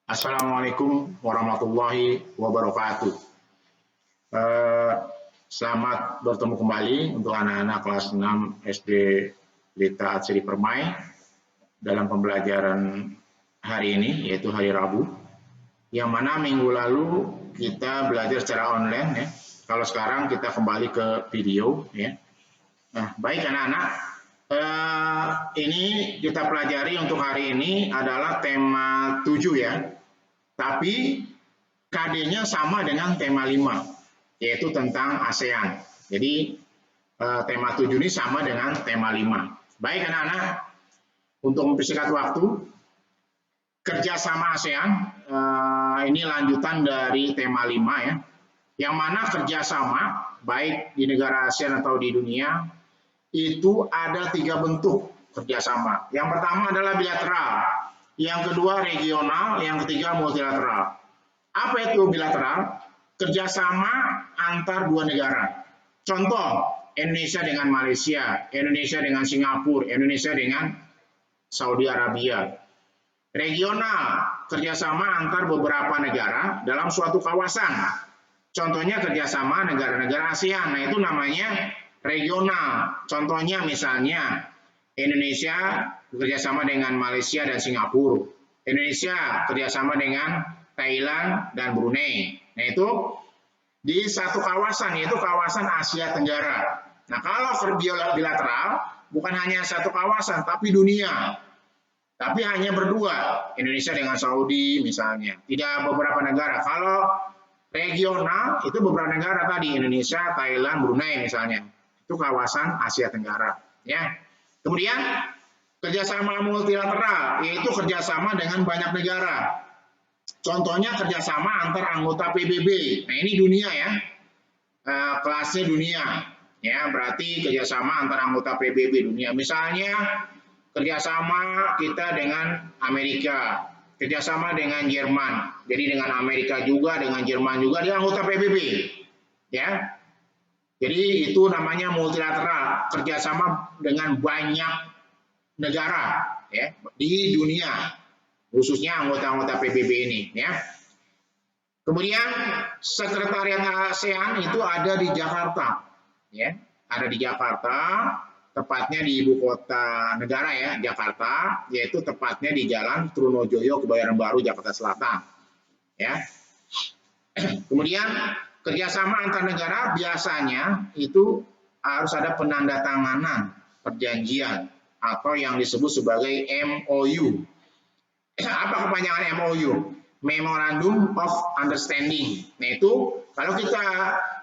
Assalamualaikum warahmatullahi wabarakatuh. Eh, Selamat bertemu kembali untuk anak-anak kelas 6 SD Lita Atsiri Permai dalam pembelajaran hari ini, yaitu hari Rabu, yang mana minggu lalu kita belajar secara online ya. Kalau sekarang kita kembali ke video ya. Nah, baik anak-anak, ini kita pelajari untuk hari ini adalah tema 7 ya. Tapi KD-nya sama dengan tema 5, yaitu tentang ASEAN. Jadi tema 7 ini sama dengan tema 5. Baik anak-anak, untuk mempersingkat waktu, kerjasama ASEAN ini lanjutan dari tema 5 ya. Yang mana kerjasama, baik di negara ASEAN atau di dunia, itu ada 3 bentuk kerjasama. Yang pertama adalah bilateral, yang kedua regional, yang ketiga multilateral. Apa itu bilateral? Kerjasama antar dua negara. Contoh, Indonesia dengan Malaysia, Indonesia dengan Singapura, Indonesia dengan Saudi Arabia. Regional, kerjasama antar beberapa negara dalam suatu kawasan. Contohnya kerjasama negara-negara ASEAN. Nah, itu namanya regional. Contohnya misalnya Indonesia bekerjasama dengan Malaysia dan Singapura. Indonesia kerjasama dengan Thailand dan Brunei. Nah, itu di satu kawasan, yaitu kawasan Asia Tenggara. Nah, kalau bilateral, bukan hanya satu kawasan, tapi dunia. Tapi hanya berdua, Indonesia dengan Saudi misalnya. Tidak beberapa negara. Kalau regional, itu beberapa negara tadi, Indonesia, Thailand, Brunei misalnya. Itu kawasan Asia Tenggara. Ya. Kemudian, kerjasama multilateral, yaitu kerjasama dengan banyak negara. Contohnya kerjasama antar anggota PBB. Nah, ini dunia ya, kelasnya dunia. Ya, berarti kerjasama antar anggota PBB dunia. Misalnya kerjasama kita dengan Amerika, kerjasama dengan Jerman. Jadi dengan Amerika juga, dengan Jerman juga, dia anggota PBB. Ya, jadi itu namanya multilateral, kerjasama dengan banyak negara ya di dunia, khususnya anggota-anggota PBB ini ya. Kemudian sekretariat ASEAN itu ada di Jakarta ya, ada di Jakarta, tepatnya di ibu kota negara ya, Jakarta, yaitu tepatnya di Jalan Trunojoyo, Kebayoran Baru, Jakarta Selatan ya. Kemudian kerjasama antar negara biasanya itu harus ada penandatanganan perjanjian atau yang disebut sebagai MOU. Apa kepanjangan MOU? Memorandum of Understanding. Nah, itu kalau kita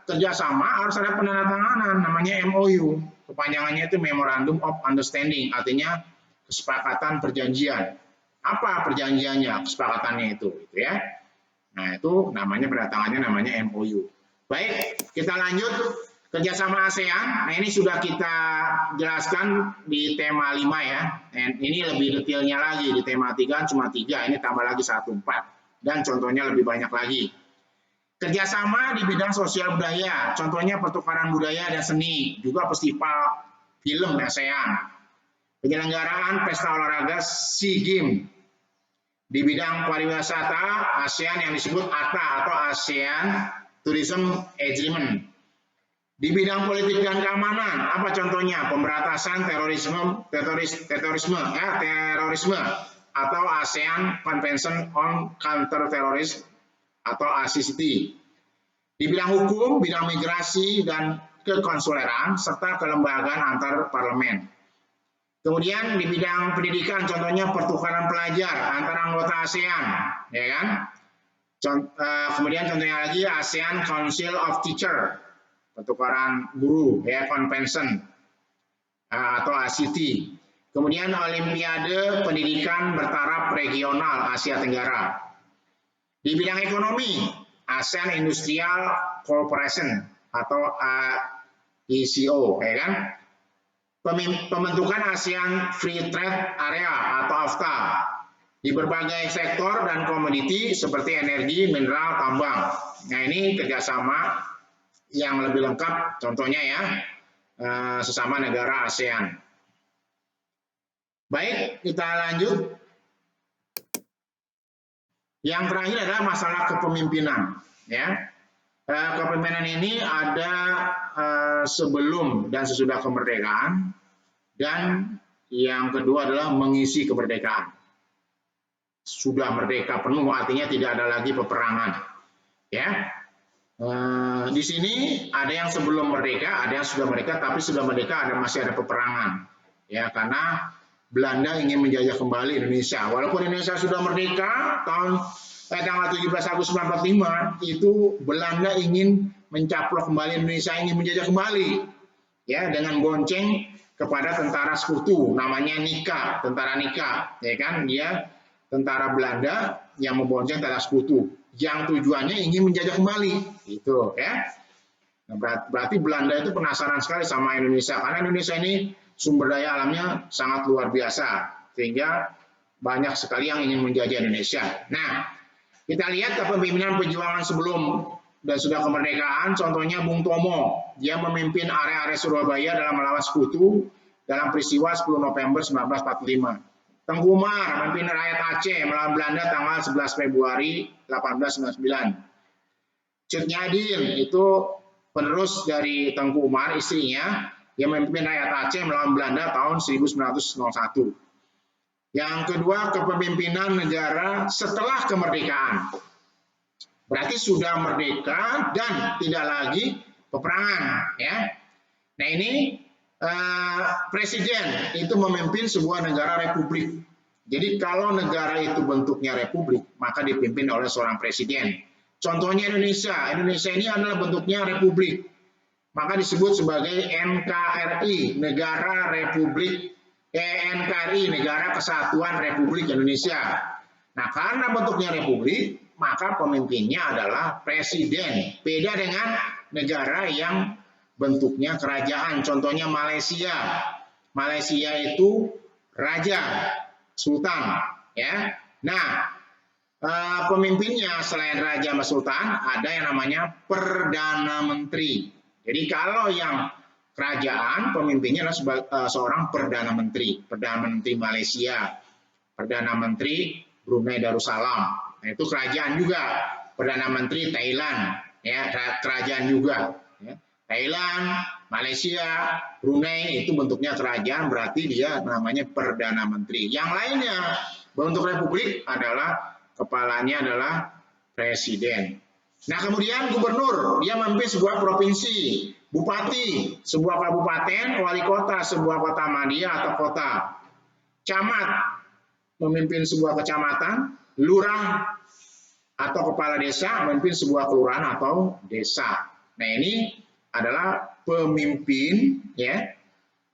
kerjasama harus ada penandatanganan, namanya MOU. Kepanjangannya itu Memorandum of Understanding, artinya kesepakatan perjanjian. Apa perjanjiannya, kesepakatannya itu ya. Nah, itu namanya penandatangannya namanya MOU. Baik, kita lanjut kerjasama ASEAN. Nah, ini sudah kita jelaskan di tema 5 ya. Dan ini lebih detailnya lagi di tema 3 cuma 3, ini tambah lagi 1, 4. Dan contohnya lebih banyak lagi. Kerjasama di bidang sosial budaya, contohnya pertukaran budaya dan seni, juga festival film ASEAN. Penyelenggaraan pesta olahraga SEA Games. Di bidang pariwisata ASEAN yang disebut ATA atau ASEAN Tourism Agreement. Di bidang politik dan keamanan, apa contohnya? Pemberantasan terorisme atau ASEAN Convention on Counter-Terrorism atau ACCT. Di bidang hukum, bidang migrasi dan kekonsuleran serta kelembagaan antar parlemen. Kemudian di bidang pendidikan, contohnya pertukaran pelajar antara anggota ASEAN, ya kan? Kemudian contohnya lagi ASEAN Council of Teacher, pertukaran guru, ya, convention atau ACT. Kemudian Olimpiade Pendidikan Bertaraf Regional Asia Tenggara. Di bidang ekonomi, ASEAN Industrial Cooperation atau AECO, ya kan? Pembentukan ASEAN Free Trade Area atau AFTA di berbagai sektor dan komoditi seperti energi, mineral, tambang. Nah, ini kerjasama yang lebih lengkap, contohnya ya, sesama negara ASEAN. Baik, kita lanjut. Yang terakhir adalah masalah kepemimpinan. Ya, kepemimpinan ini ada sebelum dan sesudah kemerdekaan, dan yang kedua adalah mengisi kemerdekaan. Sudah merdeka penuh artinya tidak ada lagi peperangan. Ya, di sini ada yang sebelum merdeka, ada yang sudah merdeka, tapi sudah merdeka masih ada peperangan. Ya, karena Belanda ingin menjajah kembali Indonesia. Walaupun Indonesia sudah merdeka tanggal 17 Agustus 1945, itu Belanda ingin mencaplok kembali Indonesia, ingin menjajah kembali. Ya, dengan bonceng kepada tentara sekutu, namanya Nika, tentara Nika, ya kan? Dia tentara Belanda yang membonceng tentara sekutu, yang tujuannya ingin menjajah kembali, gitu ya. Nah, berarti Belanda itu penasaran sekali sama Indonesia, karena Indonesia ini sumber daya alamnya sangat luar biasa, sehingga banyak sekali yang ingin menjajah Indonesia. Nah, kita lihat kepemimpinan perjuangan sebelum dan sudah kemerdekaan, contohnya Bung Tomo, dia memimpin area-area Surabaya dalam melawan sekutu dalam peristiwa 10 November 1945. Tengku Umar memimpin rakyat Aceh melawan Belanda tanggal 11 Februari 1899. Cut Nyadin itu penerus dari Tengku Umar, istrinya, yang memimpin rakyat Aceh melawan Belanda tahun 1901. Yang kedua, kepemimpinan negara setelah kemerdekaan. Berarti sudah merdeka dan tidak lagi peperangan. Ya. Nah ini presiden itu memimpin sebuah negara republik. Jadi kalau negara itu bentuknya republik, maka dipimpin oleh seorang presiden. Contohnya Indonesia. Indonesia ini adalah bentuknya republik. Maka disebut sebagai NKRI, Negara Republik NKRI, Negara Kesatuan Republik Indonesia. Nah, karena bentuknya republik, maka pemimpinnya adalah presiden. Beda dengan negara yang bentuknya kerajaan. Contohnya Malaysia. Malaysia itu raja, sultan. Ya. Nah, pemimpinnya selain raja sama sultan, ada yang namanya perdana menteri. Jadi kalau yang kerajaan, pemimpinnya adalah seorang perdana menteri. Perdana menteri Malaysia, perdana menteri Brunei Darussalam. Nah, itu kerajaan juga. Perdana menteri Thailand, ya, kerajaan juga. Ya. Thailand, Malaysia, Brunei itu bentuknya kerajaan, berarti dia namanya perdana menteri. Yang lainnya bentuk republik adalah kepalanya adalah presiden. Nah, kemudian gubernur, dia memimpin sebuah provinsi, bupati, sebuah kabupaten, wali kota, sebuah kota madya atau kota, camat, memimpin sebuah kecamatan, lurah atau kepala desa, memimpin sebuah kelurahan atau desa. Nah, ini adalah pemimpin, ya,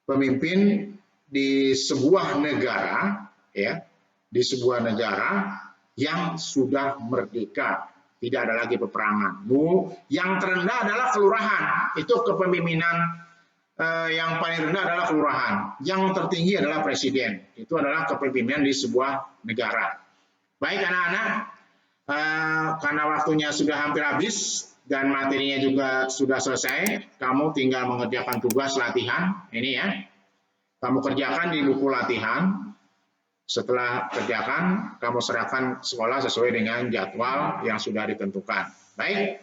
pemimpin di sebuah negara, ya, di sebuah negara yang sudah merdeka. Tidak ada lagi peperangan. Yang terendah adalah kelurahan. Itu kepemimpinan yang paling rendah adalah kelurahan. Yang tertinggi adalah presiden. Itu adalah kepemimpinan di sebuah negara. Baik anak-anak, karena waktunya sudah hampir habis dan materinya juga sudah selesai, kamu tinggal mengerjakan tugas latihan. Ini ya, kamu kerjakan di buku latihan. Setelah kerjakan, kamu serahkan sekolah sesuai dengan jadwal yang sudah ditentukan. Baik,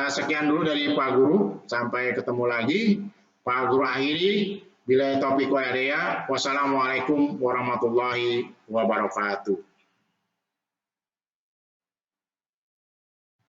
sekian dulu dari Pak Guru. Sampai ketemu lagi. Pak Guru akhiri. Bila taufiq wal hidayah. Wassalamualaikum warahmatullahi wabarakatuh.